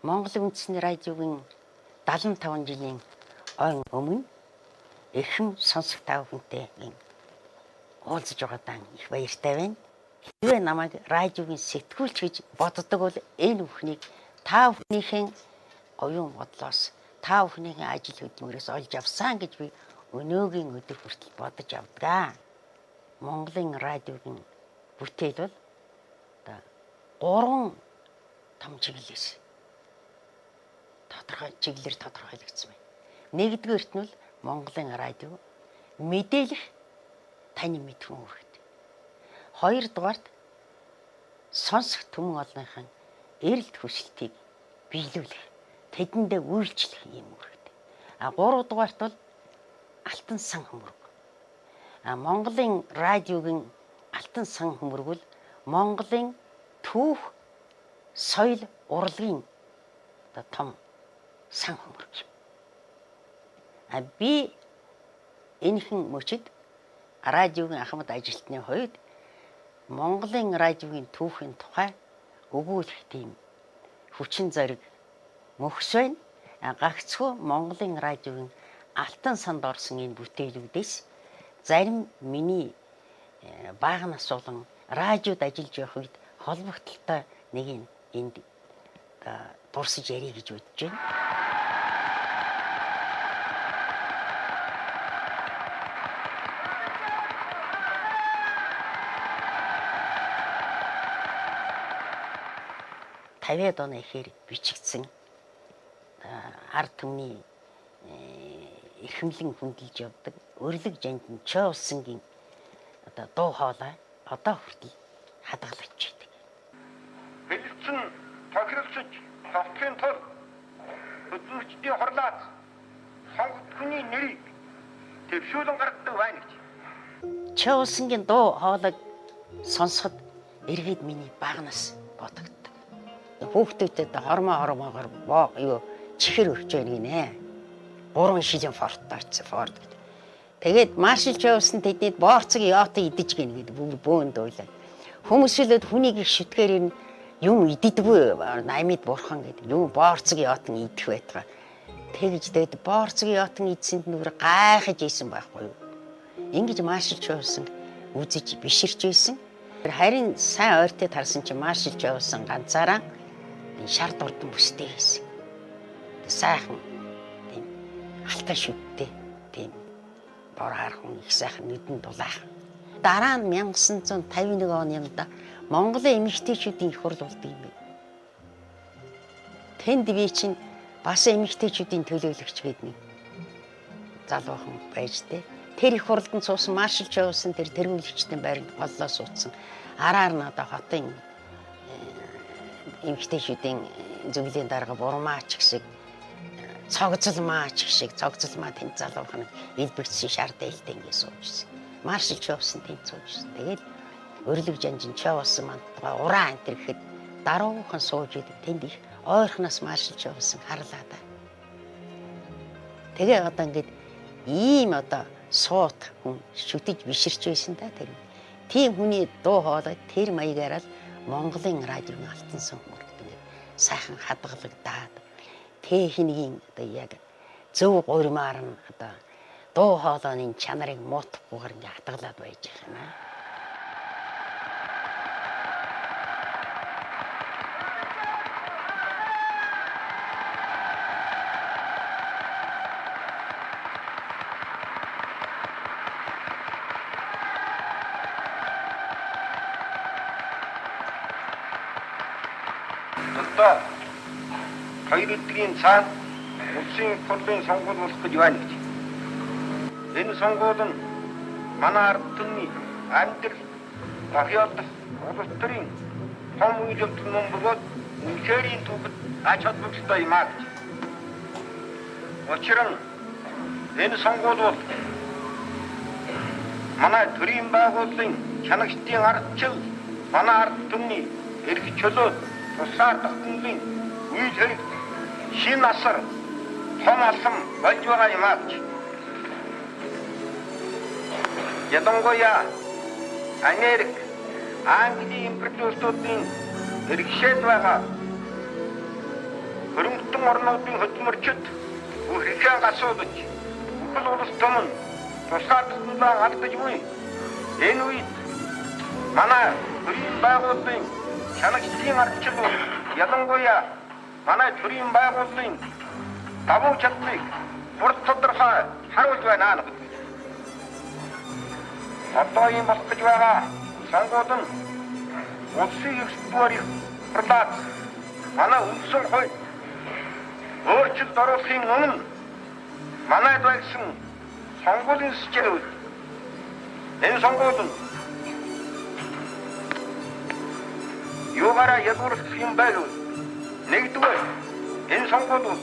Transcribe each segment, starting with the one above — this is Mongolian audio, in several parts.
Монголын үндэсний радиогийн 75 жилийн ойн өмнө эрхэм сонсох та бүхэнтэй уулзаж байгаадаа их баяртай байна. Хэвээ намайг радиогийн сэтгүүлч гэж боддог бол энэ бүхнийг та бүхнийхэн оюун бодлоос, та бүхнийхэн ажил хөдөлмөрөөс олж авсан гэж би өнөөгийн өдөр хүртэл бодож авдаг. Монголын радиогийн бүтээл бол 3 том чиглэлээс чиглэлээр тодорхойлогдсон байна. Нэгдүгээрт нь Монголын радио мэдээлэх таны мэдхэн үргэлт. Хоёрдугаарт сонсох түмэн олонхын эрэлт хүсэлтийг биелүүлэх, тэдэндээ үйлчлэх юм үргэлт. Гуравдугаарт бол алтан сан хөмөрг. Монголын радиогийн алтан сан хөмөрг бол Монголын түүх, соёл, урлагийн том сан хөмөрг. Би энэхэн мөчид радиогийн ахмад ажилтны хувьд Монголын радиогийн түүхийн тухай өгүүлэх тийм хүчин зориг мөхс байна. Гагцхүү Монголын радиогийн алтан санд орсон энэ бүтээлүүдээс зарим миний бага нас болон радиод ажиллаж явах үед холбогдолтой нэг энд дурсаж ярих гэж бодож байна. Тавиад оны ихээр бичигдсэн ард түмний эрхэмлэн хөндлөж явдаг өрлөг жанжин чоолсонгийн дуу хоолой одоо хүртэл хадгалж байдаг. Бэлэгцэн тохиролцож тавтахын тулд хөдөлгчдийн хорлооц сонгогд хүний нэрийг төвшүүлэн гаргадаг байна гэж. Чоолсонгийн дуу хоолойг сонсоход эргээд миний багнаас бодогддог. Хүүхдүүдэд хормоогоор чихэр өрч байна гинэ. 3 шилэн форт гэдэг. Тэгээд маршал Чоолсон тэднийд боорцог яотыг идэж гин гэдэг бөөнд ойлаа. Хүмүүсэлд хүнийг их шүтгээр юм иддэггүй 80-д бурхан гэдэг. Юм боорцог яотын идэх байтгаа. Тэгж дээд боорцог яотын идсэнд нүр гайхаж ийсэн байхгүй юу? Ингэж маршал Чоолсон үзэж биширч ийсэн. Харин сайн ойртод харсан чинь маршал Чоолсон ганцаараа шар дурдан бүстэй хийсэн. Сайхан тийм алтай шүттэй тийм бор хархан их сайхан нүдэн дулаахан. Дараа нь 1951 оны Монголын эмэгтэйчүүдийн их хурл болдог юм байна. Тэнд би чинь бас эмэгтэйчүүдийн төлөөлөгч гэдэг нэг залуухан байж тээ. Тэр их хурлд нь суусан маршал Чоолсон тэр тэргүүлэгчдийн байранд голлоо суудсан. Араар нь хотын эмэгтэйчүүдийн зөвлөлийн дарга бурмаач гисэг цогцолмаач гисэг цогцолмаа тэнд залуухан илбэгдсэн шар дээлтэй ингэ суужсэн. Маршал Чоолсон тэнд суужсэн. Тэгээд өрлөг жанжин Чоолсон мантгаа ураа антер гэхэд даруухан сууж идэв. Тэнд их ойрхоноос маршал Чоолсон харлаа да. Тэгээ одоо ингээд ийм суут хүн шүтэж биширч байсан да тэр. Тийм хүний дуу хоолой тэр маягаар л Монголын радиогийн алтан сан хөмөрг сайхан хадгалагдаад техникийн яг зөв гурмаар нь дуу хоолойны чанарыг муутахгүйгээр ингээ хадгалаад байж байна. Хоёр өдрийн цаана улсын хурлын сонгуул болох гэж байна гэж. Энэ сонгуул нь манай ард түмний амьдрал, гахиад улс төрийн том үйл явдал бөгөөд үнэхэрийн түүхэд ач холбогдолтой юм аа гэж. Учир нь энэ сонгуул бол манай төрийн байгууллагын чанагчдын ардчил манай ард түмний эрх чөлөө тусаар тогтнолын үйл хэрэг шин асар том алхам болж байгаа юм аа гэж. Ядангуяа Америк, Английн императоруудын хэрэгшээд байгаа хөрөнгөтөн орнуудын хөдөлмөрчид үргэлжлэн гасуулж бүхэл улс том нь тусгаарлалтандаа алдаж буй. Энэ үед манай төрийн байгууллагын чанарчлалын ардчлал ялангуяа манай төрийн байгууллагын давуу чадлыг бүр тодорхой харуулж байна. Одоо ийм болох гэж байгаа сонгуульд нь улсын экспорт хурлаад манай үндсэн хууль өөрчлөлт оруулахын өмнө манайд байсан сонгуулийн сэжил энэ сонгуульд нь юугаараа ядуулах юм байв? Нэгдүгээр энэ сонгуульд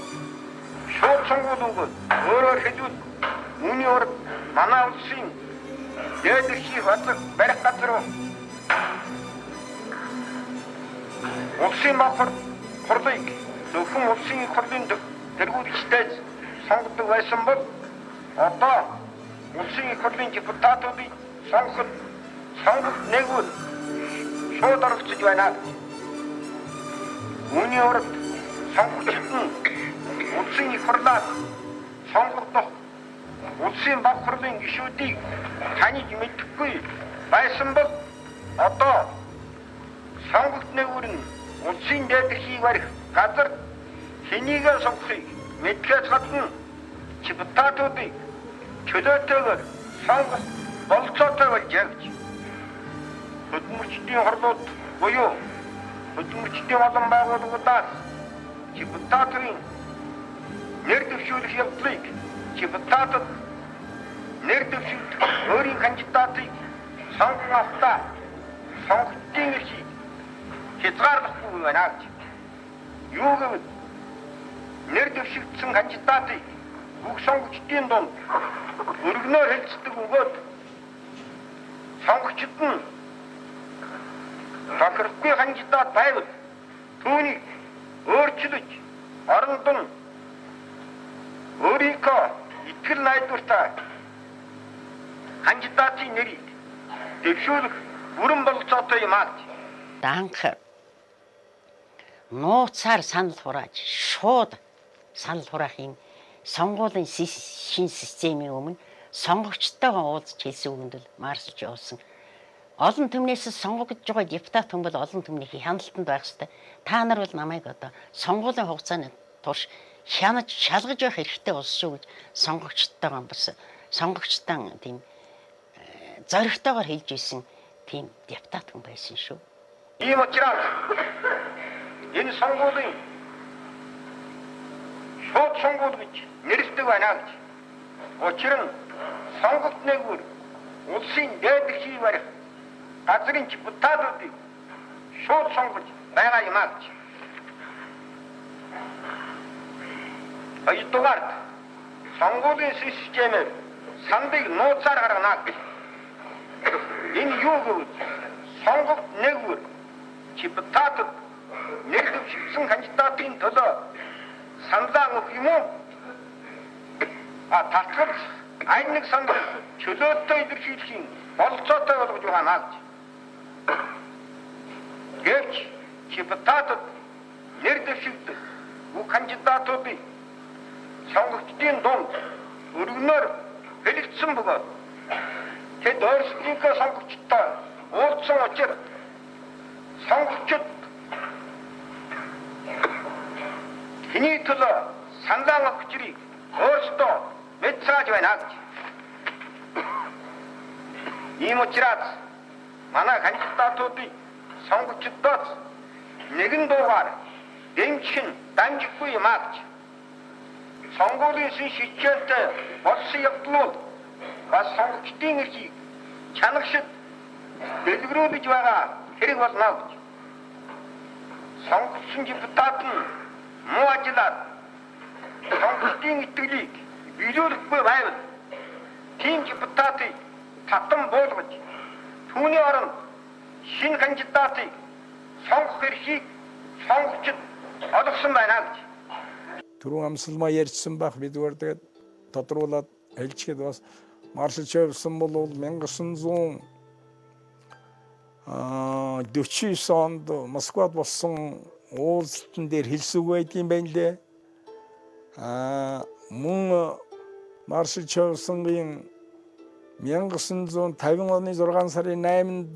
шууд сонгуулиуд өөрөөр хэлбэл үүний урд манай улсын дээдэрхий бодлого барих газар улсын бахар хурлыг зөвхөн улсын хурлын тэргүүлэгчтэй сонгодог байсан бол одоо улсын хурлын депутатуудыг сонгоход сонгох нэгвэл шууд оролцож байна. Үүний урд сонгогчид нь улсын хурлаар сонгогдох улсын баг хурлын гишүүдийг таньж мэдэхгүй байсан бол одоо сонгогч нэгүр нь улсын дээдэрхийг барих газар хэнийгээ сонгохыг мэдхээс гадна депутатуудыг чөлөөтэйгээр сонгох болцоотой болж явж хөдөлмөрчдийн хорлууд буюу хөдөлмөрчдийн олон байгууллагуудаас депутатын нэр дэвшүүлэх явдлыг депутатад нэр дэвшүүлэх өөрийн кандидатыг сонгон авахдаа сонгогчдын эрхийг хязгаарлахгүй байна гэж. Юу гэвэл нэр дэвшигдсэн кандидатыг бүх сонгогчдын дунд өргөнөөр хэлцдэг өгөөд сонгогчид нь тохирохгүй кандидат байвал түүнийг өөрчлөж оронд нь өөрийнхөө итгэл найдвартай кандидатын нэрийг дэвшүүлэх бүрэн болцоотой юм аа. Анх нууцаар санал хурааж шууд санал хураахын сонгуулийн шин системийн өмнө сонгогчтойгоо уулзч хэлсэн үгэнд л марсалж явуулсан. Олон түмнээс сонгогдож байгаа депутат хүн бол олон түмнийхээ хяналтанд байх ёстой. Та нар бол намайг одоо сонгуулийн хугацааны турш хянаж шалгаж явах хэрэгтэй болсон шүү гэж сонгогчтойгоо бас сонгогчтан тийм зоригтойгоор хэлж ирсэн тийм депутат хүн байсан шүү. Ийм учраас энэ сонгуулийн шууд сонгуул гэж нэрлэдэг байна гэж. Учир нь сонгогч нэгүр улсын дээдэрхий барих газрын депутатуудыг шууд сонгож байгаа юм аа гэж. Хоёрдугаарт сонгуулийн системээр сандыг нууцаар гаргана гэж. Энэ юу гэвэл сонгогч нэгүр депутатад нэр дэвшигдсэн кандидатын төлөө саналаа өгөх юм уу? Татвар айн нэг санал чөлөөтэй илэрхийлэхийн болцоотой болгож байна гэж. Гэвч депутатад нэр дэвшигдэх бүх кандидатуудыг сонгогчдын дунд өргөнөөр хэлэгдсэн бөгөөд тэд өөрсдийнхөө сонгогчтой уулзсан учраас сонгогчид хэний төлөө саналаа өгөх зэрэг өөрсдөө мэдсааж байна гэж. Ийм учраас манай кандидатуудыг сонгогчдоос нэгэн дуугаар дэмжих нь дамжихгүй юм аа гэж. Сонгуулийн шийдвэртэй болсон явдал бас сонгогчдын эрхийг чанаршид дэлгэрүүлж байгаа хэрэг болно гэж. Сонгогдсон депутат нь муу ажиллаад сонгогчдын итгэлийг биелүүлэхгүй байвал тийм депутатыг татан буулгаж түүний оронд шинэ кандидатыг сонгох эрхийг сонгогчид олгосон байна гэж. Түрүүн амсалмаа ярьсан байх бидгээр тэгээд тодруулаад хэлчихэд бас маршал Шойбсон бол 1949 онд Москвад болсон уулзалтан дээр хэлсүг байдгийн байна лээ. Мөн Маршал Чаусангийн 1950 оны 6 сарын 8-нд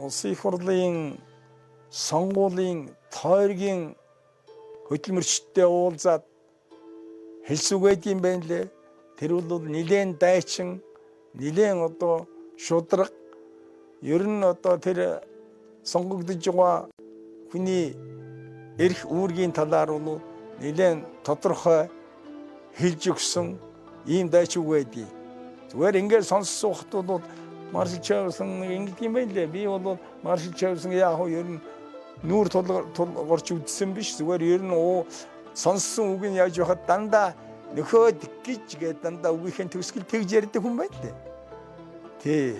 улсын их хурлын сонгуулийн тойргийн хөтөлмөрчтэй уулзаад хэлсүг байдгийн байна лээ. Тэр бол нэлээд дайчин, нэлээд одоо шудраг. Ер нь одоо тэр сонгогдож байгаа хүний эрх үүргийн талаар бол нэлээд тодорхой хэлж өгсөн ийм дайчиг байдгийг. Зүгээр ингээд сонссон хот бол Маршал Чаусан ингэдэг юм байна лээ. Би бол Маршал Чаусан яг ер нь нүүр тулгарч үдсэн биш. Зүгээр ер нь сонссон үг нь яаж яхад дандаа нөхөд гэж гээд дандаа үгийнхэн төгсгөл тэгж ярьдаг хүн байна лээ. Тий.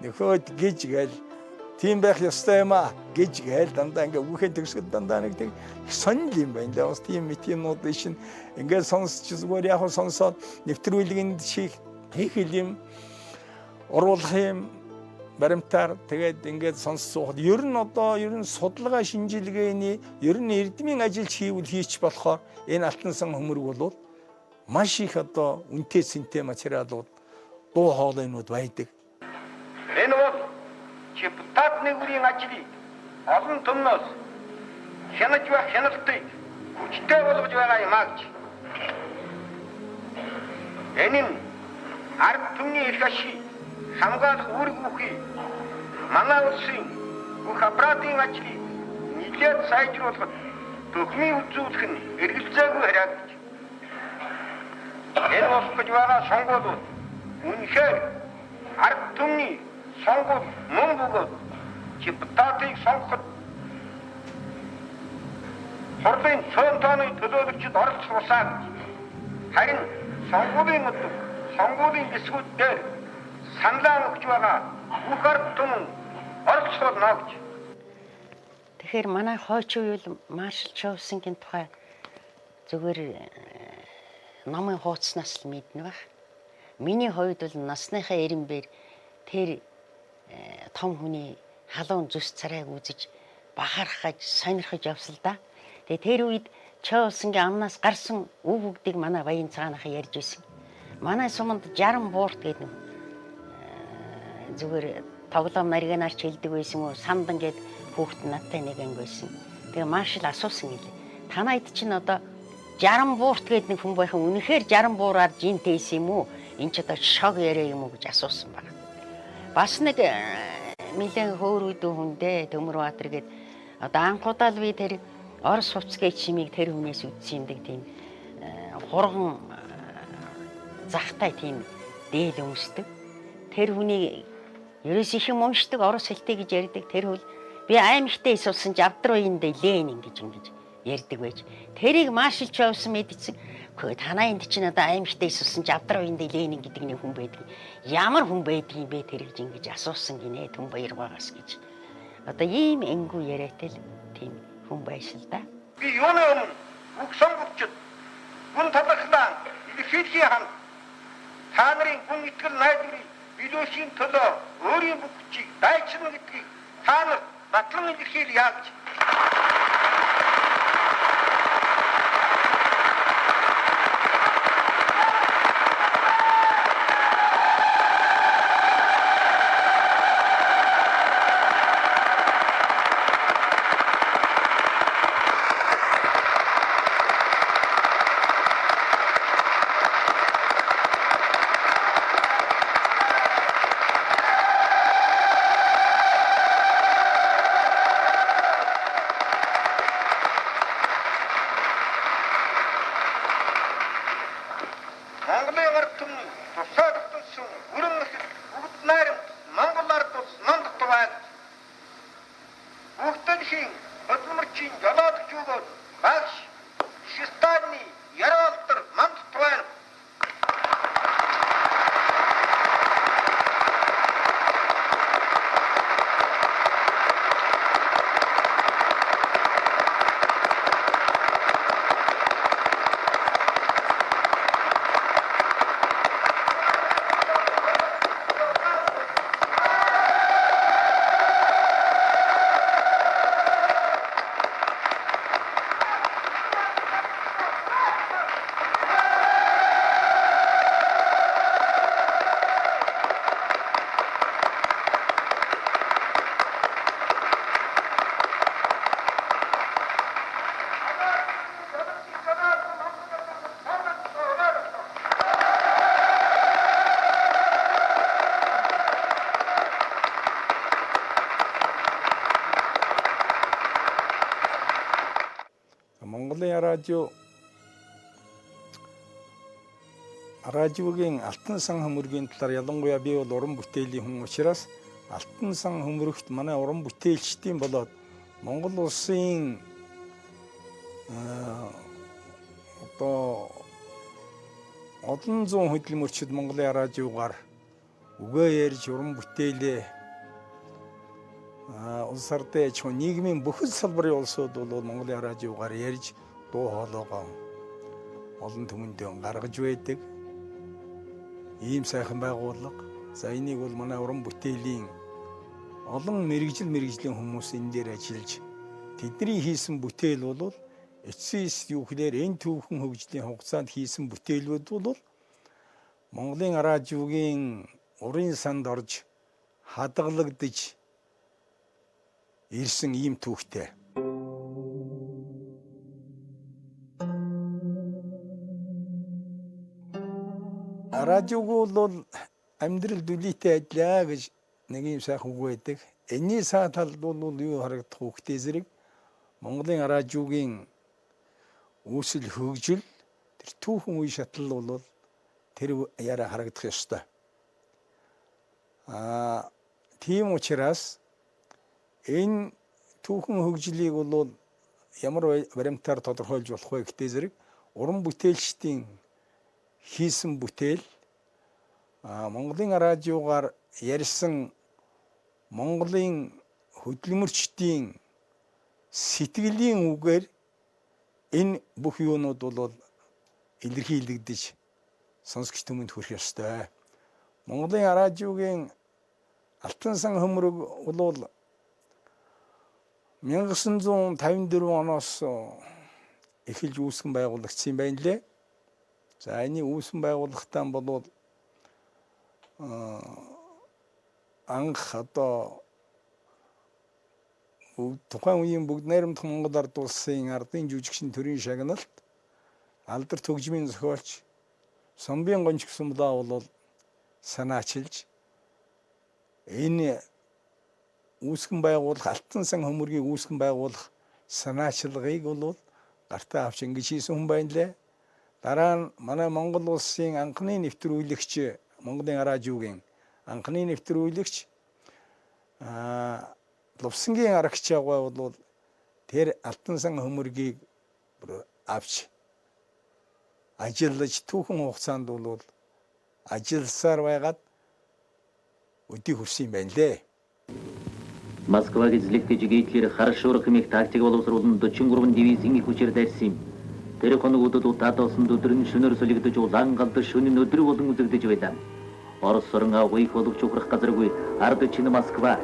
Нөхөд гэж гээл тийм байх ёстой юм аа гэж гээл дандаа ингээ үгийнхэн төгсгөл дандаа нэг тэг сонир юм байна лээ. Бас тийм митинууд шин ингээ сонсч зүгээр яг сонсоод нэвтрүүлгийн хийх юм оруулах юм баримтаар тэгээд ингээд сонсох. Ер нь одоо судалгаа шинжилгээний ер нь эрдмийн ажил хийвч болохоор энэ алтан сан хөмөрг бол маш их одоо үнэтэй сэнтэй материалууд дуу хоолойнууд байдаг. Энэ бол депутатны үрийн ажлыг олон түмнээс хянаж байх хяналтыг хүчтэй болгож байгаа юм аа гэж. Энэ нь ард түмний эрх ашиг хамгаалах үүрэг бүхий манай улсын бүх аппаратын ажлыг нэлээд сайжруулахад төхмийн үзүүлэх нь эргэлзээгүй харагдаж. Энэ болох гэж байгаа сонгуулиуд үнэхээр ард түмний сонгуул мөн бөгөөд депутатыг сонгоход хурлын цөөн тооны төлөөлөгчд оролцох усаа харин сонгуулийн өдөр сонгуулийн эсгүүд дээр саналаа өгч байгаа бүх ард түмэн оролцоолно гэж. Тэгэхээр манай хойч үеийн Маршал Чаусангийн тухай зүгээр намын хууцнаас л мэднэ баг. Миний хувьд бол насныхаа эренбээр тэр том хүний халуун зүс царайг үзэж бахархаж сонирхож явсал да. Тэгээ тэр үед Чаусангийн амнаас гарсан үг бүгдийг манай баян цагаанахаа ярьж байсан. Манай суманд 60 буурт гэдэг зүгээр тоглоом нарийнаар ч хэлдэг байсан уу, сандан гээд хүүхэд надтай нэг анги байсан. Тэгээ Маршал асуусан гэлээ. Танайд чинь одоо 60 буурт гээд нэг хүн байхын үнэхээр 60 буураар жинтэйс юм уу? Энд ч одоо шог яриа юм уу гэж асуусан байна. Бас нэг нэлээд хөөрөдөө хүндээ Төмөрбаатар гээд одоо анхудаа л би тэр Орос хувцгийн чимийг тэр хүнээс үдсэн юмдаг тийм хурган захтай тийм дээл өмсдөг. Тэр хүний ерөөс их юм уншдаг, орос хэлтэй гэж ярьдаг. Тэр хөл би аймагтай исулсан ч авдрууинд Ленин гэж ингэж ярьдаг байж. Тэрийг Маршал Чаусан мэдсэн. Хөөе танаа энд чинь одоо аймагтай исулсан ч авдрууинд Ленин гэдэг нэг хүн байдаг. Ямар хүн байдгийг бэ тэр гэж ингэж асуусан гинэ Түн Баяргаагаас гэж. Одоо ийм энгүү яриатай л тийм хүн байшил да. Би юуны өмнө бүх сонгогчд гүн талхлаа илэрхийлхийн хамт та нарын гүн итгэл найдварыг билүүшийн төлөө өөрийн бүх хүчийг дайчилна гэдгийг та нар батлан илэрхийлье гэж. Монголын ард түмний тусаад өгсөн өрөн нөхөд бүгд найрамд Монгол ард улс номдох байд. Бүгдийн хөдөлмөрчийн жолоодч өгөөд багш Шистаны яралтар мандах байд. Монголын радиогийн алтан сан хөмөргийн талаар ялангуяа би бол уран бүтээлийн хүн учраас алтан сан хөмөрөгт манай уран бүтээлчдийн болоод Монгол улсын одоо олон зуун хөдөлмөрчид Монголын радиогаар үгээ ярьж уран бүтээлээ улс ардын аж ахуй нийгмийн бүхэл салбарын улсууд бол Монголын радиогаар ярьж дуу хоолойгоо олон түмэнд гаргаж байдаг. Ийм сайхан байгууллага. За энийг бол манай уран бүтээлийн олон мэрэгжлийн хүмүүс энэ дээр ажиллаж тэдний хийсэн бүтээл бол эцсийн юу гэхээр энэ түүхэн хөгжлийн хугацаанд хийсэн бүтээлүүд бол Монголын радиогийн урын санд орж хадгалагдаж ирсэн ийм түүхтэй. Радиог бол амьдрал дүлийтэй ажиллаа гэж нэг юм сайхан үг байдаг. Энэний саад тал бол юу харагдах хүүхдээ зэрэг Монголын радиогийн үүсэл хөгжил тэр түүхэн үе шатлал бол тэр яриа харагдах ёстой. Тийм учраас энэ түүхэн хөгжлийг бол ямар баримтаар тодорхойлж болох вэ гэдэг зэрэг уран бүтээлчдийн хийсэн бүтээл Монголын радиогаар ярьсан Монголын хөдөлмөрчдийн сэтгэлийн үгээр энэ бүх юунууд бол илэрхийлэгдэж сонсогч түмэнд хүрэх ёстой. Монголын радиогийн алтан сан хөмрөг бол 1954 оноос эхэлж үүсгэн байгуулагдсан юм байна лээ. За энэ үүсгэн байгууллагатаа бол анх одоо тухайн үеийн бүгд найрамдах Монгол ард улсын ардын жүжигчин төрийн шагналт алдарт хөгжмийн зохиолч Сомбын гончг Сумлаа бол санаачилж энэ үүсгэн байгуулах алтан сан хөмөргийг үүсгэн байгуулах санаачилгыг бол гартаа авч ингэж хийсэн хүн байна лээ. Дараа нь манай Монгол улсын анхны нэвтрүүлэгч Монголын радиогийн анхны нэвтрүүлэгч Лувсангийн аргач агай бол тэр алтан сан хөмөргийг авч ажиллаж түүхэн хугацаанд бол ажилласаар байгаад өдий хүрсэн юм байна лээ. Москвагийн эзлэгдэж Гитлер харшуурах хэмээх тактик боловсруулан 43 дивизийн их хүчээр дайрсан юм. Тэр хоногудад утаатуулсан өдөр нь шөнөөр солигдож улаан галдар шөнийн өдөр болон үзэгдэж байлаа. Орос орон авыг боловч ухрах газаргүй ард чинь Москва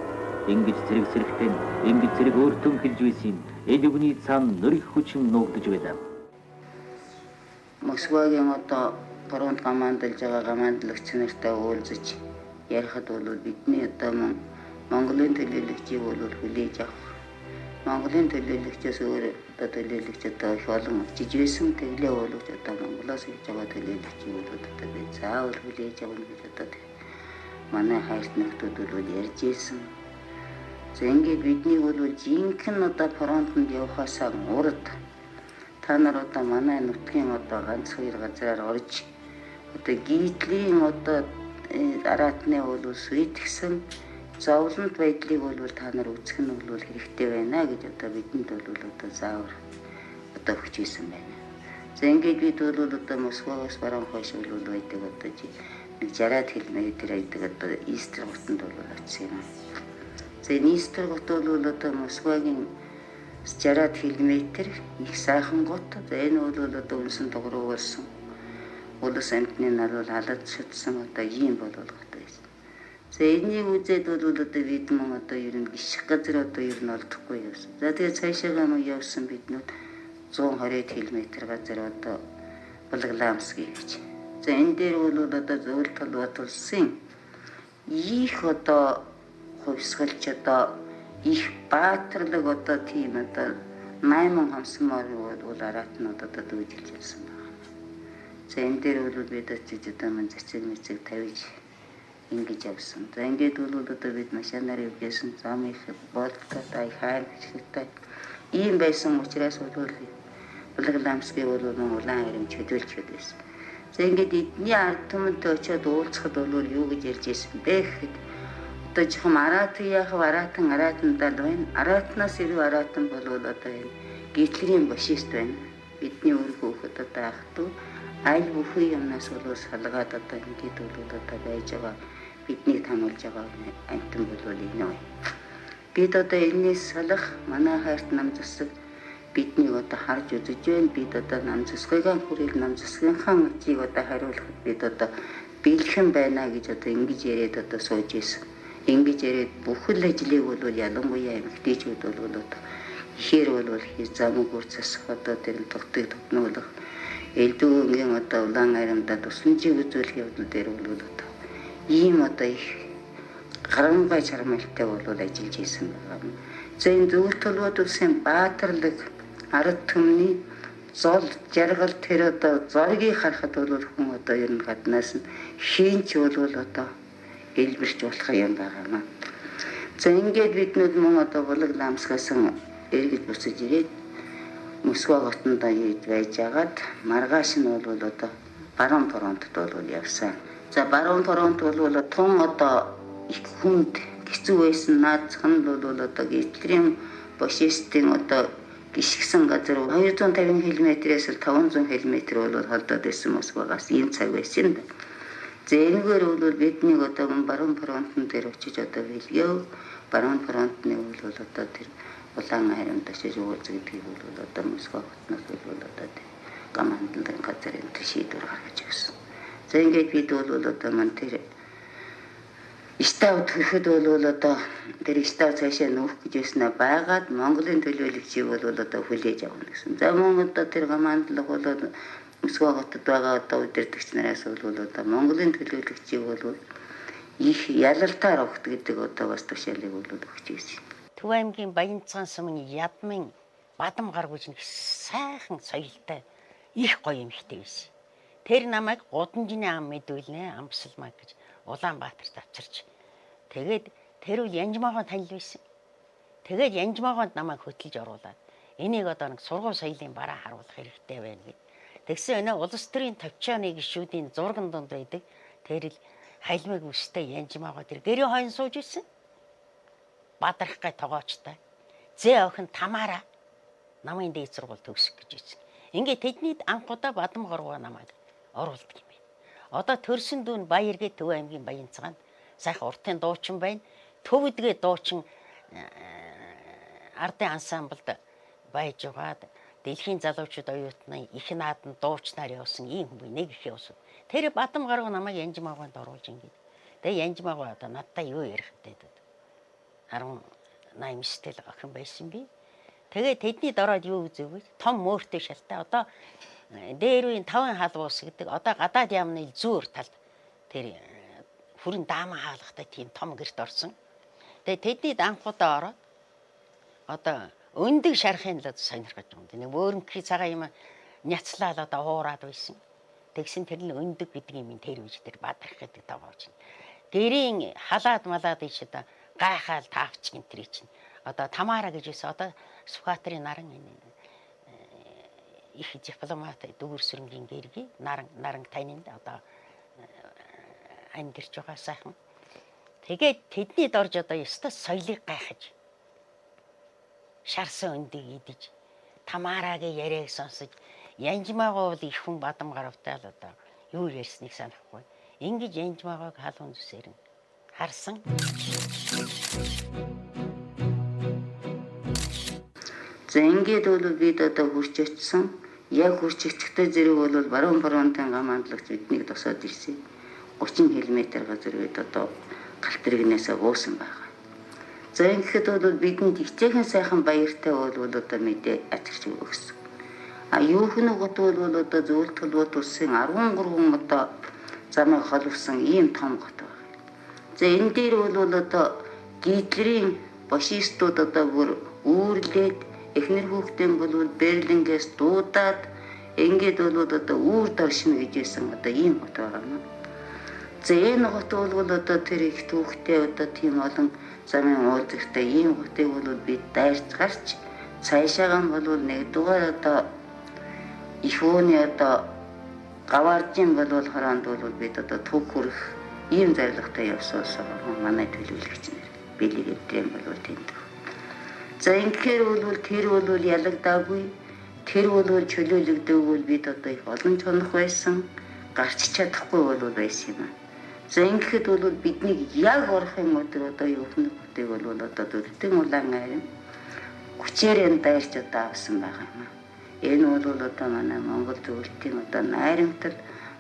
ингэж зэрэг сэрэгтэн ингэж зэрэг өөртөө хэлж байсан юм. Энэ үгний цаана нөрөх хүчин нуугдж байлаа. Москвагийн одоо фронт командалж байгаа командлагч нартай уулзаж ярихад бол бидний одоо Монголын төлөөлөгчийг бол хүлээж авах. Монголын төлөөлөгчөөс өөр одоо төлөөлөгч одоо их олон очиж байсан тэглээ болгож одоо Монголоос ирж байгаа төлөөлөгчийг бол одоо би заавал хүлээж авах гэж одоо манай хайрт нөхдүүд бол ярьж ирсэн. За ингээд бидний бол жинхэнэ одоо фронтонд явахаасаа урд та нар одоо манай нутгийн одоо ганц хоёр газараар орж одоо Гитлерийн одоо аратны бол сүйтгэсэн зовлонт байдлыг бол та нар үзэх нь бол хэрэгтэй байна гэж одоо бидэнд бол одоо заавар одоо өгч ирсэн байна. За ингээд бид бол одоо Москваос баруун хойш бол байдаг одоо нэг 60 км байдаг одоо Истер хотод бол очсон юм. За Истер хот бол одоо Москвагийн 60 км их сайхан гот. За энэ бол одоо үнсэн тогруу болсон. Улс амтны нар бол халаад шатсан одоо ийм болгох байсан. За энийг үзээд бол одоо бид мөн одоо ер нь гიშх газар одоо ер нь олдохгүй явсан. За тэгээд цаашаа мөн явсан биднүүд 120 км газар одоо Булгаламский гэж. За энэ дээр бол одоо зөвлөлт батулсан их одоо хувьсгалч одоо их баатарлаг одоо тийм одоо 8 хамсмаар бол аратнууд одоо дүүжилж ирсэн байна. За энэ дээр бол бид одоо мөн цэцэг мэцэг тавьж ингэж явсан. За ингээд бол одоо бид машинаар явжсэн зам их болттой хайр хэрэгтэй ийм байсан учраас бол Улаанламсгийн бол улаан ариун чөдөөлчөд байсан. За ингээд эдний ард түмэнтэй очиод уулзахад бол юу гэж ярьж ирсэн бэ гэхэд одоо жоохон аратан дал байна. Аратнаас ирүү аратан бол одоо энэ гитлерийн башист байна. Бидний өөр хүүхэд одоо ах トゥ аль бүхэн юмнаас бол салгаад одоо ингээд бол одоо байж байгаа бидний тануулж байгаа амтан бол энэ байна. Бид одоо энэс салах манай хайрт нам засаг биднийг одоо харж үзэж байна. Бид одоо нам засгыгаа хүрэл нам засгийнхаа мөчийг одоо хариулахад бид одоо бэлхэн байна гэж одоо ингэж яриад одоо сууж ийсэн. Ингэж яриад бүхэл ажлыг бол ялангуяа эмэгтэйчүүд бол одоо ихээр бол замаг үрцэсэх одоо тэр тогтыг тогтнуулах элдүүгийн одоо улаан аримдаа тусламжийг үзүүлэх явдал дээр бол одоо ийм одоо их гарамгай чармайлтай бол ажиллаж ийсэн байгаа. За энэ зөвхөн төлөвд үлсэн баатарлаг ард түмний зол жаргал тэр одоо зоргийг харахад бол хүн одоо ер нь гаднаас нь хийнч бол одоо элбэрч болох юм байгаа. За ингээд биднүүд мөн одоо Улаанламсгаас эргэж буцаж ирээд Москва хотод байж агаад маргааш нь бол одоо баруун фронтод бол явсан. За баруун фронт бол тун одоо их хүнд хэцүү байсан наадах нь бол одоо гитлерийн башистын одоо гიშгсэн газар 250 км-ээс 500 км бол холдоод байсан Москвагаас ийм цаг байсан. За энэгээр бол бидний одоо баруун фронтын дээр очиж одоо билгөө баруун фронтны бол одоо тэр улаан аримд очиж уулз гэдгийг бол одоо Москва хотноос бол одоо командын газрын шийдвэр гаргаж өгсөн. За ингээд бид бол одоо мань тэр Став төрөхөд бол одоо тэр став цаашаа нүүх гэж яснаа байгаад Монголын төлөөлөгчийг бол одоо хүлээж авах гэсэн. За мөн одоо тэр командлага бол Москва хотод байгаа одоо удирдагч нараас бол одоо Монголын төлөөлөгчийг бол их ялалтаар огт гэдэг одоо бас тушаалыг бол өгч ирсэн. Төв аймгийн Баянцаан сумын ядмын бадам гаргууч нэг сайхан соёлтой их гоё эмэгтэй байсан. Тэр намайг Гудамжны ам мэдүүлнэ амсалмаа гэж Улаанбаатарт авчирч. Тэгээд тэр үл Янжмаагаа танил байсан. Тэгээд Янжмааганд намайг хөтлөж оруулаад энийг одоо нэг сургууль соёлын бараа харуулах хэрэгтэй байна гэд. Тэгсэн өнөө улс төрийн товчооны гишүүдийн зурган донд байдаг. Тэр л хайлмыг үстэй Янжмаагаа тэр гэрээ хойно сууж ирсэн. Бадрах гай тогоочтой. Зэ охин Тамара намын дээд сургууль төгсөх гэж ирсэн. Ингээд тэдний анхудаа бадам горгоо намайг оруулдаг юм байна. Одоо төрсөн дүүн Баяр гээд Төв аймгийн Баянцаанд сайхан уртын дуучин байна. Төвөдгээ дуучин ардын ансамблд байж угаад дэлхийн залуучууд оюутны их нааданд дуучнаар явсан ийм хүн нэг их явсан. Тэр бадам гаргуу намайг Янжмааганд оруулж ингээд. Тэгээ Янжмаагаа одоо надтай юу ярих гэдэг. 18 тэл охин байсан би. Тэгээ тэдний дороод юу үзэв? Том мөөртэй шалтай. Одоо дээр үеийн 5 халуус гэдэг. Одоо гадаад яамны зүүр талд тэр хүрэн даамаа хаалгатай тийм том гэрт орсон. Тэгээ тэдний данхуудаа ороод одоо өндөг шарахын л сонирхож байгаа. Нэг өөрөнхий цагаан юм няцлаад одоо хуураад байсан. Тэгсэн тэр нь өндөг гэдэг юм тэр үеч тэр бадрах гэдэг тавууч. Гэрийн халаад малаад ич одоо гайхаал таавч гинтрий чинь. Одоо Тамара гэж байсан. Одоо Сүхбаатарын наран их дипломат дүүрсрэнгийн гэрги наран танинд одоо амьдэрч байгаа сайхан. Тэгээд тэдний дорж одоо ёстой соёлыг гайхаж шарсан өндийг идэж Тамарагийн яриаг сонсож Янжмаагаа бол их хүн бадам гаравтай л одоо юу ярьсныг санахгүй. Ингэж Янжмаагааг халуун зүсээр нь харсан. За ингээд бол бид одоо хурж очсон. Яг хурж очихтой зэрэг бол баруун фронтын командлагч биднийг тосоод ирсэн. 30 км газар бид одоо галт тэрэгнээс буусан байгаа. За ингээд бол бидэнд хичээхэн сайхан баяртай бол одоо мэдээ атгч өгсөн. А юу хүн гот бол одоо зөвлөлт төлөвт улсын 13 одоо замыг холвсон ийм том гот байна. За энэ дээр бол одоо гитлерийн фашистууд одоо бүр үүрлээд эхнэр хүүхдийн бол Берлингээс дуудаад ингээд бол одоо үүр доршно гэжсэн одоо ийм гот байна. За энэ гот бол одоо тэр их түүхтэй одоо тийм олон замын уулзахтай ийм готыг бол бид дайрч гарч цаашаагаа бол нэгдүгээр одоо их өөний одоо гавааржин бол хороонд бол бид одоо төг хүрэх ийм зорилготой явсаас манай төлөвлөгч нар бэлэг эвдрэн бол тэнд. За ингэхээр бол тэр бол ялагдаагүй. Тэр бол чөлөөлөгдөөгүй бид одоо их олон чонох байсан. Гарч чадахгүй бол байсан юм. За ингэхэд бол бидний яг орохын өдөр одоо юу хүнтэй бол одоо дөрөвдөн улаан айрын хүчээрэн дайрч одоо авсан байгаа юм. Энэ бол одоо манай Монгол зөвлөлтийн одоо найрамдал,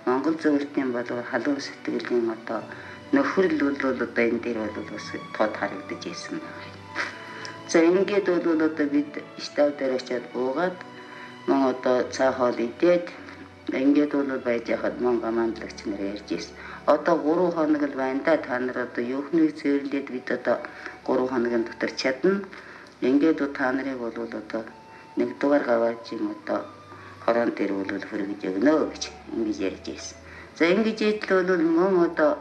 Монгол зөвлөлтийн болов халуун сэтгэлийн одоо нөхрөл бол одоо энэ дээр бол бас тод харагдаж ирсэн байна. За ингээд бол одоо бид штаб дээр очиад буугаад мөн одоо цаа хоол идээд ингээд бол байж хаад мөн командлагч нар ярьж ирсэн. Одоо 3 хоног л байна да, та нар одоо юухныг цэвэрлээд бид одоо 3 хоногийн дотор чадна. Ингээд та нарыг бол одоо нэгдүгээр гаваажийн одоо хорон дээр бол хүргэж өгнө гэж ингэж ярьж ирсэн. За ингэж ийдэл бол мөн одоо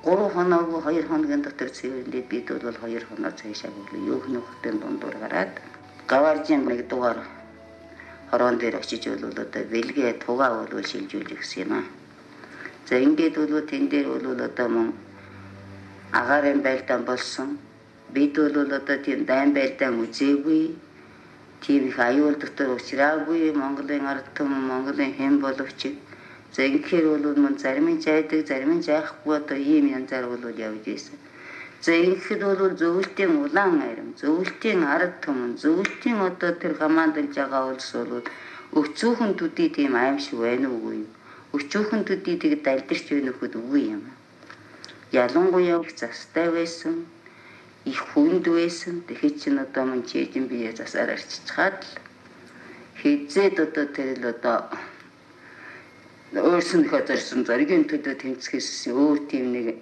3 хоног 2 хоногийн дотор цэвэрлээд бид бол 2 хоног цаашаа бол юухны хотын дундуур гараад гаваажийн нэгдүгээр хорон дээр очиж бол одоо бэлгээ тугаа бол шилжүүлж өгсөн юм аа. За ингээд бол тэн дээр бол одоо мөн агаарын байлдаан болсон. Бид бол одоо тийм дайн байлдаан үзээгүй. Тийм их аюул дотор учраагүй Монголын ард түмэн Монголын хэн боловч. За ингэхээр бол мөн зарим нь зайдаг, зарим нь зайхгүй одоо ийм янзаар бол явж ийсэн. За ингэхэд бол зөвлөлтийн улаан айрам, зөвлөлтийн ард түмэн, зөвлөлтийн одоо тэр командалж байгаа улс бол өцөөхөн төдий тийм аимшиг байна уугүй. Өчүүхэн төдий тэгээд далдирч байна хөхөд үгүй юм. Ялангуяа их застай байсан, их хүнд байсан. Тэгэхэд чинь одоо мөн чэжин бие засаар арччихад л хизээд одоо тэр л одоо өөрсөнийхөө зорьсон зоригийн төлөө тэмцэхээс өөр тийм нэг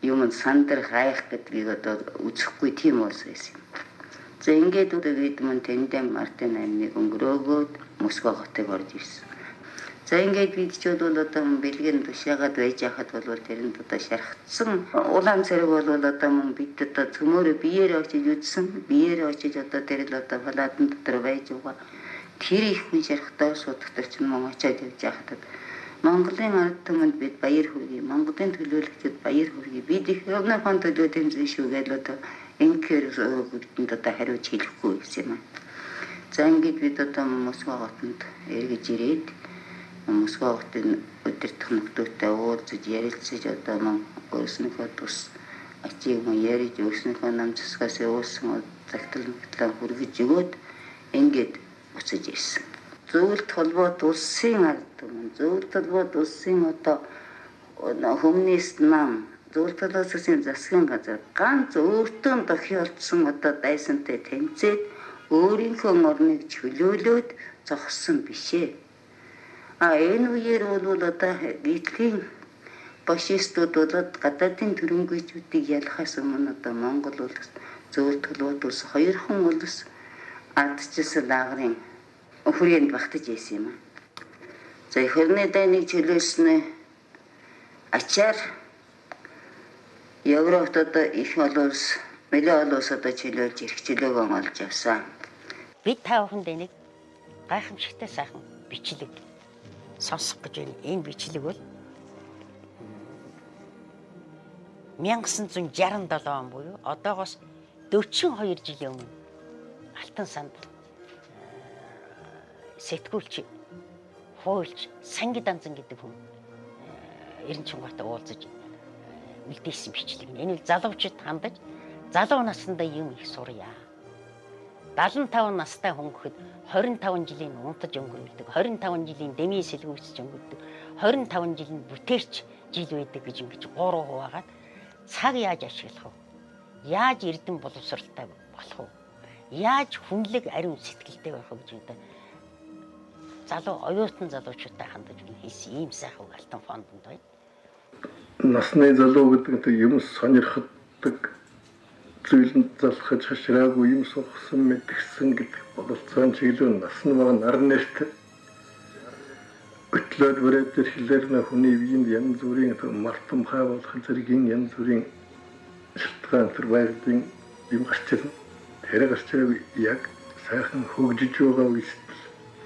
юм сандар хайх гэдгийг одоо үзэхгүй тийм уус байсан юм. За ингээд одоо бид мөн тэндэн Мартин аймныг өнгөрөөгөөд Москва хотыг орж ирсэн. За ингээд бид ч бол одоо бэлгийн тушаагаад байж хахад бол тэрэнд одоо шархацсан улаан цэрэг бол одоо мөн бид одоо цөмөөрөө биеэр очиж үдсэн, биеэр очиж одоо тэр л одоо палатан дотор байж байгаа. Тэр их хүн шархтаа судагтар ч мөн очиад явж хахад Монголын ард түмэнд бид баяр хүргэе, Монголын төлөөлөгчд баяр хүргэе. Бид их өвнөхийн төлөө тэмцэн шүү гэдэл одоо ингээр бүгдэнд одоо хариуж хэлэхгүй гэсэн юм. За ингээд бид одоо Москва хотод эргэж ирээд Москва хотын өдөртөх нөхдөөтэй уулзаж ярилцаж одоо мөн өөрснийхөө тус ачиг мөн ярьж өөрснийхөө нам засгаас уусан загтал мэтлээ хүргэж өгөөд ингээд буцаж ирсэн. Зөвлөлт холбоот улсын ард түмэн, зөвлөлт холбоот улсын одоо хүмүүст нам, зөвлөлт холбоот улсын засгийн газар ганц өөртөө тохиолдсон одоо дайсантай тэмцээд өөрийнхөө орныг чөлөөлөөд зогссон бишээ. Энэ үеэр бол одоо гítлийн фашистууд бол гадаадын төрөнгөйчүүдийг ялахаас өмнө одоо Монгол улс зөвлөлт холбоот улс хоёрхан улс ардчилсан лагерын хүрээнд багтаж байсан юм. За их орны дайныг чөлөөлснөө ачаар Европт одоо их улс, нэлээд улс одоо чөлөөлж эрхчлөөгөө олж явсан. Бид та бүхэнд нэг гайхамшигтай сайхан бичлэг сонсох гэж байна. Энэ бичлэг бол 1967 он буюу одоогоос 42 жилийн өмнө Алтан санд сэтгүүлч, хуульч, Сангид Данзан гэдэг хүн Эренчингуйтай уулзаж үлдээсэн бичлэг. Энэ бол залуучууд хандаж залуу наснда юм их сурья. 75 настай хүн гэхэд 25 жилийн унтаж өнгөрүүлдэг, 25 жилийн дэмий сэлгүүцэж өнгөрдөг, 25 жилийн бүтээрч жил байдаг гэж ингэж 3 хуваагаад цаг яаж ашиглах вэ? Яаж эрдэм боловсралтай болох вэ? Яаж хүнлэг ариун сэтгэлтэй байх вэ гэж одоо залуу оюутан залуучуудтай хандаж хийсэн ийм сайхан Алтан фондонд байна. Насны залуу гэдэг нь юм сонирхдаг, зүйлэнд залхаж хашраагүй юм сурсан мэдгсэн гэдэг бололцоон чиглэл нас нь байгаа нар нэрт өтлөөд бүрээд хэлээр на хүний биеинд янз бүрийн мартамхай болох зэргийн янз бүрийн шалтгаан төр байрдын юм гарч ирнэ. Тэр гарч ирээ яг сайхан хөгжиж байгаа үед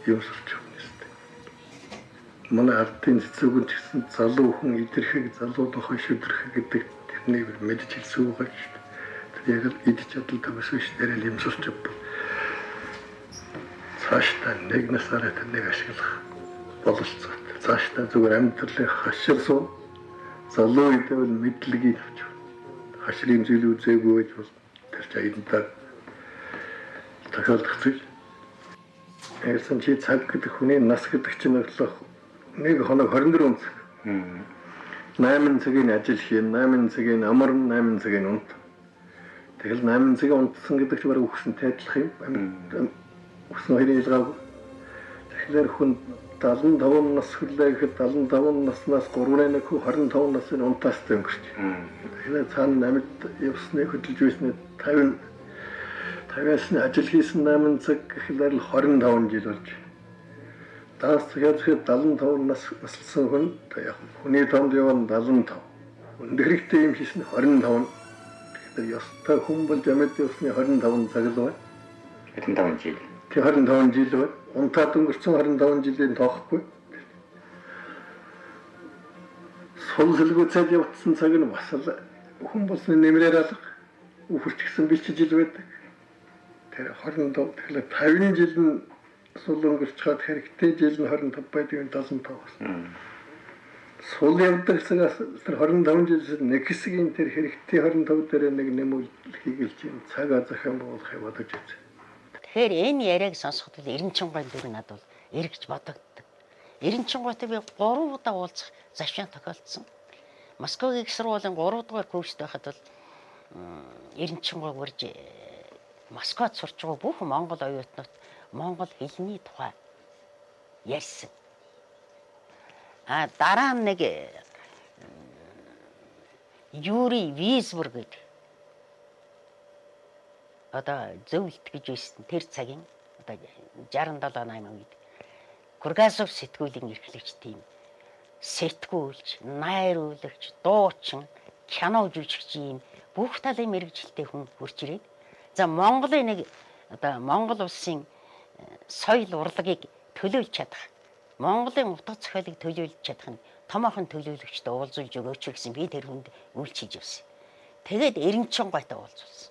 юм сурч байна шүү дээ. манай ардын цэцүүгэн ч гэсэн залуу хүн идэрхийг залуудан хойш өдрөх гэдэг тэрний мэдж хэлсэн үг гэж. Тэр яг л идэж чадал төгс биш нэрэл юмсуулч цаашдаа нэг насаараа тэрнийг ашиглах бололцоо. Цаашдаа зүгээр амьдралын хаширсуу залуу идэвэл мэдлэгийг авч хашрын зүйл үзээгүй гэж бол тэр чаydантаа тохиолдох зүйл. Ярьсан чи цаг гэдэг хүний нас гэдэг чинь өглөө нэг хоног 24 цаг. 8 цагийн ажил хийн, 8 цагийн амарн, 8 цагийн унт. Тэгэл 8 цагийн унтсан гэдэг чинь бараг үхсэнтэй адилах юм. Үхсэн хоёрын ялгаагүй. Тэгэхээр хүн 75 нас хүлээ гэхэд 75 наснаас 3-1 хүү 25 насны унтаас өнгөрч. Тэгэхээр цаана амьд явсны хөдөлж байсны 50-аас нь ажил хийсэн 8 цаг гэхлээр л 25 жил болж. Даас тэгэхээр 75 нас наслсан хүн яг хүний томд явна 75. Өндөрхтэй юм хийсэн 25. Тэгэхээр ёстой хүн болж амьд явсны 25 цаг л байна. 25 жил. Тэг 25 жил байна. Унтаад өнгөрсөн 25 жилийн тоохгүй. Сул сэлгүүцээд явсан цаг нь бас л хүн болсны нэмрээр алга. Үхэрчсэн биш жил байдаг. Тэр 25 тэгэхээр 50 жил нь сул өнгөрч хаад хэрэгтэй жил нь 25 байдгийн 75 байна. Сул явдаг цагаас тэр 25 жилээс нэг хэсгийн тэр хэрэгтэй 25 дээр нэг нэмүүлэл хийгээл чинь цагаа захин болох юм бодож үзье. Тэгэхээр энэ яриаг сонсоход Эренчингойн дүр надад бол эргэж бодогддог. Эренчингойтой би 3 удаа уулзах завшаан тохиолдсон. Москвагийн их сургуулийн 3 дугаар курст байхад бол Эренчингой гурж Москвад сурч байгаа бүх монгол оюутнууд монгол хэлний тухай ярьсан. Дараа нь нэг Юрий Висбур гэдэг одоо зөвлөлт гэж байсан тэр цагийн одоо 67-8 үед Гургасов сэтгүүлийн эрхлэгч тийм сэтгүүлч, найруулагч, дуучин, кино жүжигч ийм бүх талын мэрэгжилтэй хүн хурж ирээд за Монголын нэг одоо Монгол улсын соёл урлагийг төлөөлж чадах, Монголын утга зохиолыг төлөөлж чадах нь томоохон төлөөлөгчтэй уулзуулж өгөөч гэсэн би тэр хүнд үйлчилж явсан. Тэгээд Эренчингойтой уулзуулсан.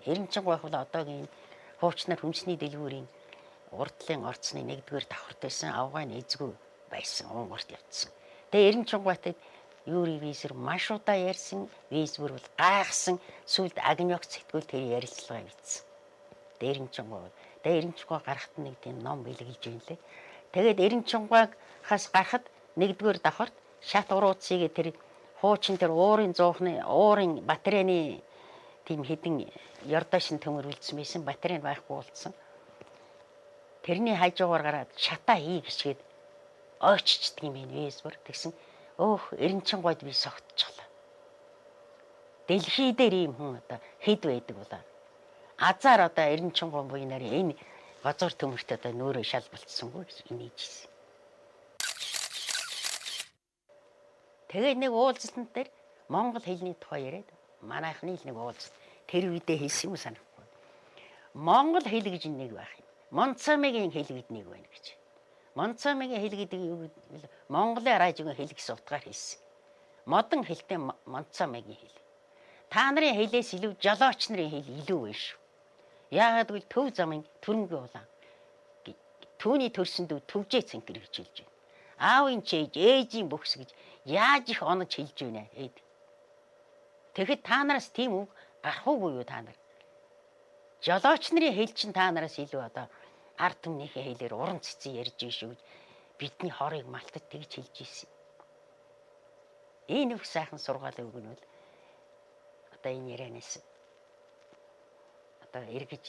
Эренчингой бол одоогийн хуучнаар хүнсний дэлгүүрийн урдлын орцны 1-р давхарт байсан авгайн эзгүй байсан Унгарт явцсан. Тэгээ Эренчингойтой Юрий Висбур маш удаа ярьсан. Висбур бол гайхсан сүлд агнёк сэтгүүл тэр ярилцлага хийсэн. Тэгээ Эренчингой гарахт нэг тийм ном бэлгэлж байна лээ. Тэгээд Эренчингойгаас гарахад 1-р давхарт шат урууцыг тэр хуучин тэр уурын батарейны тийм хэдэн ярдашин төмөр үлдсэн байсан батарей байхгүй болцсон. Тэрний хажуугаар гараад шатаа хий гэчгээд ойччдаг юм байна Висбур. Тэгсэн Эренчингойд би согтчихлаа. Дэлхий дээр ийм хүн одоо хэд байдаг болоо. Азар одоо Эренчингой буйнаар энэ газар төмөрт одоо нөөрэ шал болцсонгүй гэж инээжсэн. Тэгээ нэг уулзалтанд дээр монгол хэлний тухай яриад манайхны нэг уулзалт тэр үедээ хэлсэн юм санахгүй. Монгол хэл гэж нэг байх юм. Монцамигийн хэл гэдэг нэг байна гэж. Монцамигийн хэл гэдэг Монголын радиогийн хэл гэсэн утгаар хэлсэн. Модон хэлтэй Монцамигийн хэл. Та нарын хэлээс илүү жолооч нарын хэл илүү байна шүү. Яагаад гэвэл төв замын төрөнгийн улаан. Түүний төрсөнд төвжээ цэнхэр гэж хэлж байна. Аавын чээж, ээжийн бөхс гэж яаж их онож хэлж байна хэд. Тэгэхэд та нараас тийм үг гарах уугүй юу та нар? Жолооч нарын хэл чинь та нараас илүү одоо ард түмнийхээ хэлээр уран цэцэн ярьж шүү гэж бидний хорыг малтад тэгж хэлж ийсэн. Энэ их сайхан сургаалын үг нь бол одоо энэ ярианаас одоо эргэж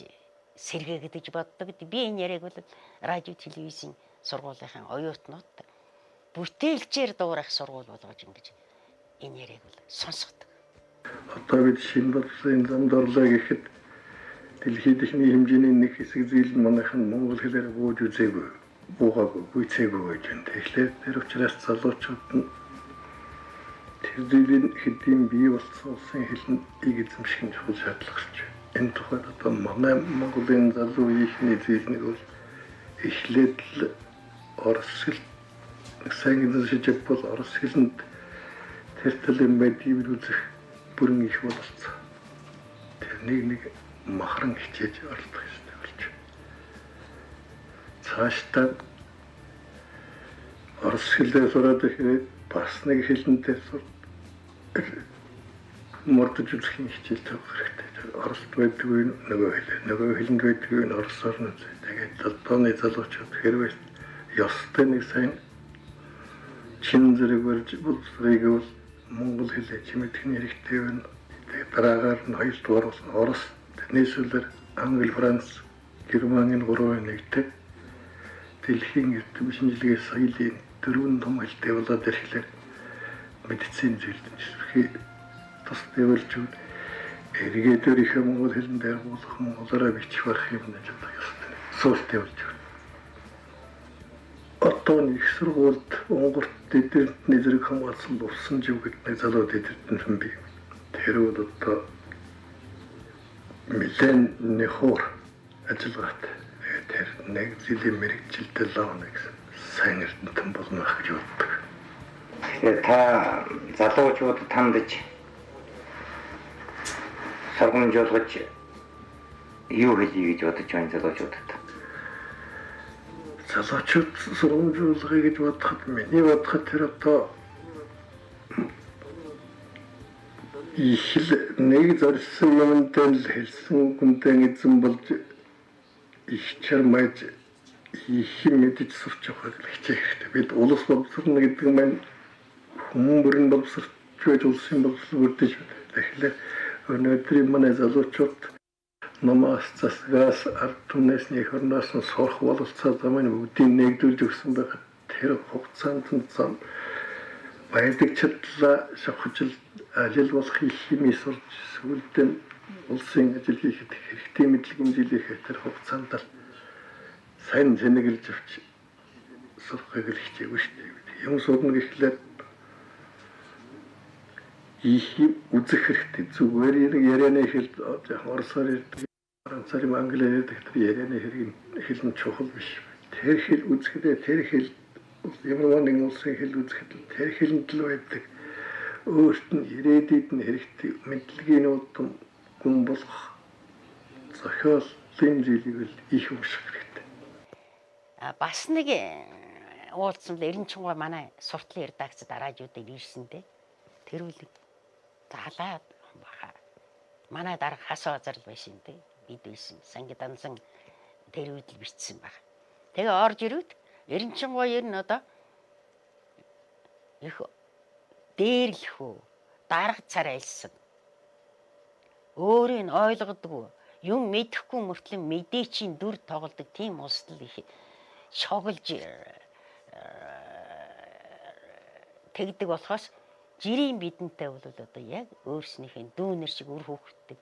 сэргээгдэж боддог. Би энэ яриаг бол радио телевизийн сургуулийн оюутнууд бүтээлчээр дуурайх сургууль болгож ингэж энэ яриаг бол сонсгодог. Одоо бид шинэ бодлогын замд орлоо гэхэд дэлхийд ихний хэмжээний нэг хэсэг зүйл нь манайхан монгол хэлээр бууж үзээгүй, буугаагүй, гүйцээгүй гэж байна. Тэгэхээр тэр учраас залуучууд нь тэр зүйлийн хэдийн бий болсон улсын хэлнийг эзэмших нь чухал шаардлага шүү. Энэ тухайд одоо манай Монголын залуу ихний зүйл нэг бол эхлээд л орос хэл сайн эзэшиж бол орос хэлэнд тэр талын байдгийг үзэх бүрэн их бололцоо. Тэрнийг нэг махран хичээж оролдох ёстой болж. Цаашдаа орос хэлээр сураад ирэхэд бас нэг хэлнээр мөрдөж үзэх хичээл тавих хэрэгтэй. Оросд байдгүй нөгөө хэлэнд байдгүй оросоор нь тэгээд толгойн залуучууд хэрвээ ёстой нэг сайн чин зэрэг барьж боловсрыг бол монгол хэлээ чимэдэх нь хэрэгтэй байна. Тэгээд дараагаар нь хоёрдугаар бол орос, нийслэлээр англи, франц, германы гурван нэгтэй дэлхийн эрдэм шинжилгээ соёлын дөрвөн том хэлтэй болоод ирэхлээр медицин зүйлдээ тус дэвлж өгнө. Эргээд өөрийнхөө монгол хэлэн дээр болох монголоор бичих байх юм гэж бодох ёстой. Суурь дэвлж өгнө. Одоо их сургуульд Монголд эдгэртний зэрэг хамгаалсан болсон жив гэдэг залууд эдгэртэн юм би. Тэр бол одоо милэн нөхөр ажиллагаат тэр нэг жилийн мэрэгчлэлтэй лавна гэсэн сайн эрдэнтэн болно гэж боддог. Тэгэхээр та залуучууд тандж сургамжуулгаж юу хэлье гэж бодож байна залуучуудад? Залуучууд сургамжуулгыг гэж бодоход миний бодоход тэр одоо их нэг зорьсон юмтай л хэлсэн хүнтэй эзэн болж их чармайж их мэдэж сурч явах хэрэгтэй хэрэгтэй. Бид улс боловсрно гэдэг нь маань хүмүүрэн боловсрч байж улсын боловсрол бүрдэж байна. Тэгэхээр өнөөдрийн манай залуучууд намаас засгаас ард түмнээс нэг орноос нь сурах бололцоо замын бүгдийг нэгдүүлж өгсөн байхад тэр хугацаанд зам байдаг чадлаа шавхжил ажил болох их хэмээ сурч сүлдэн улсын ажил хийхэд хэрэгтэй мэдлэг хэмжээлийнхээ тэр хугацаанд л сайн зэнэглэж авч сурахыг л хичээгүй шүү дээ. Юм сурна гэхлээр их үзэх хэрэгтэй. Зүгээр ярианы хэл орсоор францаар англиар ярьдаг тэр ярианы хэлэн чухал биш. Тэр хэл үзэхдээ тэр хэл ямар нэгэн улсын хэл үзэхэд тэр хэлэнд л байдаг. Өөрт нь ирээдүйд нь хэрэгтэй мэдлэгийн удам гүн болох зохиолын зүйлийг л их унших хэрэгтэй. Бас нэг уулзсан л Эренчингой манай суртлын редакцид радиудад ирсэнтэй. Тэр үл залаад баха. Манай дарга хас базарл байсан те. Бид байсан. Санги дансан тэр үед л бичсэн баг. Тэгээ орж ирээд Эренчингой ер нь одоо их дээрлэхүү дарга цар айлсан. Өөрийг ойлгодгүй юм мэдэхгүй мөртлөө мэдээчийн дүр тоглодог тийм улсдал их шоглож тэгдэг болохоос жирийн бидэнтэй бол одоо яг өөрснийхээ дүүнэр шиг үр хөвгтдөг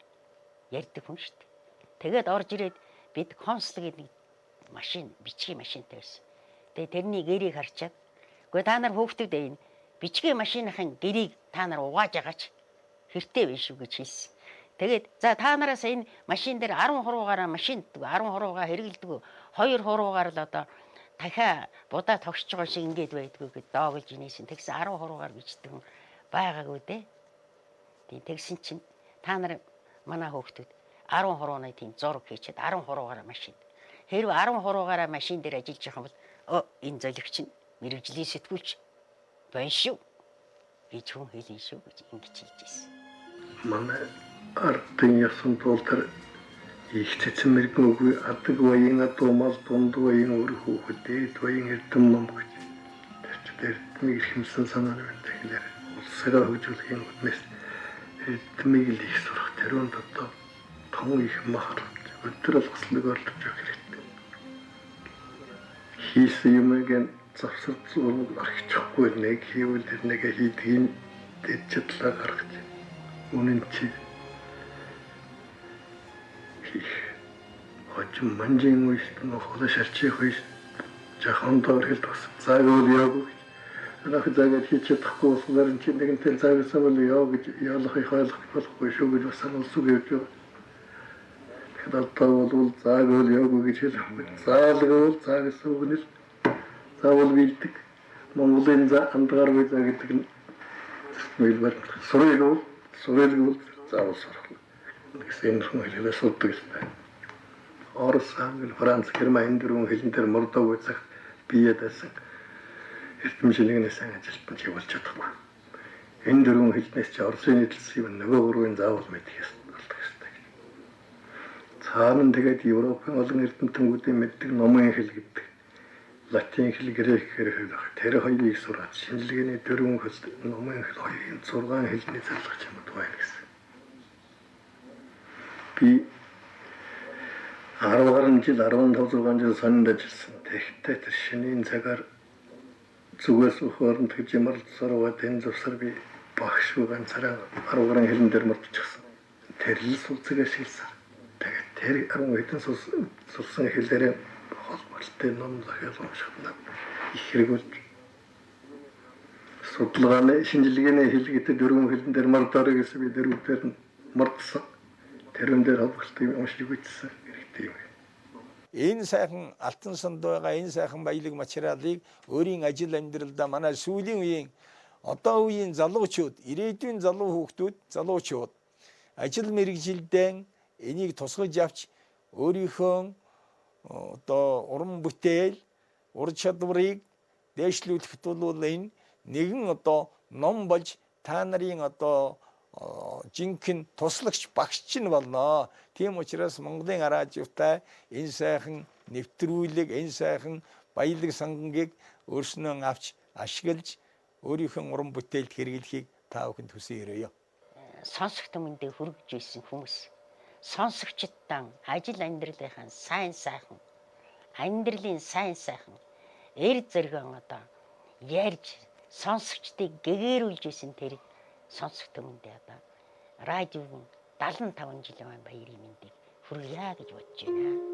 ярьдаг хүн шүү дээ. Тэгээд орж ирээд бид консул гэдэг машин бичгийн машинтай байсан. Тэгээд тэрний гэрийг харчаад үгүй та нар хөөгтөд байна. Бичгийн машиныхын гэрийг та нар угааж агаач хэртэй биш үү гэж хэлсэн. Тэгээд за та нараас энэ машин дээр 10 хуруугаараа машин 10 хуруугаа хэрэгэлдэг. 2 хуруугаар л одоо дахиад будаа тогсож байгаа шиг ингэж байдгүй гэд доогож инээсэн. Тэгсэн 10 хуруугаар бичдэг хүн байгаагүй дээ. Тийм тэгсэн чинь та нар манай хөөгтөд 10 хурууны тийм зураг хийчихэд 10 хуруугаараа машин. Хэрвээ 10 хуруугаараа машин дээр ажиллаж байгаа бол энэ золигч нь мэрэгжлийн сэтгүүлч байна шүү гэж хүн хэлэн шүү гэж ингэж хэлж ирсэн. Манай ардын ясан тул тэр их цэцэн мэрэгэн үгүй адаг баян адуумал дунд баян өрхөө хөдөөд баян эрдэм ном гэж тэр эрдмийг хэмсэн санаа байна тэгэхээр улсаа хөгжүүлэхийн үднээс эрдмийг л их сурах тэрүүнд одоо том их махар өдөр алгаслыг орлож явах хэрэгтэй. Хийсэн юмыг завсар зураг архичихгүй нэг хийвэл тэр нэг хийдгийн дэд чадлаа гаргаж үнэн чи хожим манжин үст нөхөд шарчих үст жахан доор хэл бас заагуул яагүй анах заагаад хийж чадахгүй болохоор чи нэгэнтэй заагсан бол яа гэж яалахыг ойлгох болохгүй шүү гэж бас сануулсан гэж байна. Тэгэхээр одоо бол заагуул яагүй гэж хэлсэн. Заагуул заагсан үгнэл заавал бэлдэг Монголын андгаар үе гэдэг нь мэлбэр сургууль заавал сурах. Гэсэн юм хэлээ суддаг гэсэн. Орос, Англи, Франц, Герман энэ дөрвөн хэлэн дээр мордог үзэх биедэсэн эрдэмшлэгнээс ажилтан чи болж чадахгүй. Энэ дөрвөн хэлнээс чи Оросын нийтлэл юм нөгөө гурвын заавал мэдэх ёстой. Цаана тэгээд Европын олон эрдэмтэнүүдийн мэддэг номын хэл гэдэг латин хэл, грек хэл тэр хоёрыг сураад шинжилгээний дөрвөн хэл номын хэл хоёрын 6 хэлний зарлагч юм байна гэсэн. Би 10 гаруй жил 15 жил сонинд ажилласан. Тэгэхдээ тэр шинийн цагаар зүгээс ухаанд гэж юмар сураад энэ зөвсөр би багш ганцаараа 10 гаруй хэлэн дээр мөрдчихсэн. Тэр л суцгаас хэлсэн. Тэгээд тэр 10 хэдэн сурсан хэлээрээ холбоотой ном захиал уншихнаа их хэрэг болж судалгааны шинжилгээний хэл гэдэг дөрвөн хэлэн дээр мордорой гэсэн би дөрвөөр нь мордсон. Тэрэн дээр холбоотой юм уншиж үзсэн. Энэ сайхан алтан санд байгаа энэ сайхан баялаг материалыг өөрийн ажил амьдралдаа манай сүүлийн үеийн одоо үеийн залуучууд, ирээдүйн залуучууд ажил мэргэжилдээ энийг тусгаж авч өөрийнхөө одоо уран бүтээл, ур чадварыг дээшлүүлэхэд бол энэ нэгэн одоо ном болж та нарын одоо жинхэнэ туслагч багш чинь болно. Тийм учраас Монголын радиотай энэ сайхан нэвтрүүлэг, энэ сайхан баялаг сангангийг өөрснөө авч ашиглаж өөрийнхөө уран бүтээлд хэрэглэхийг та бүхэнд хүсье. Сонсогч хүмүүндээ хүргэж ирсэн хүмүүс. Сонсогчдаа ажил амьдралынхаа сайн сайхан, амьдралын сайн сайхан эр зэрэгэн одоо ярьж сонсогчдыг гэгэрүүлж исэн тэр сонсогч хүмүүндээ одоо радиог 75 жилийн баярын мэндийг хүргье гэж бодож байна.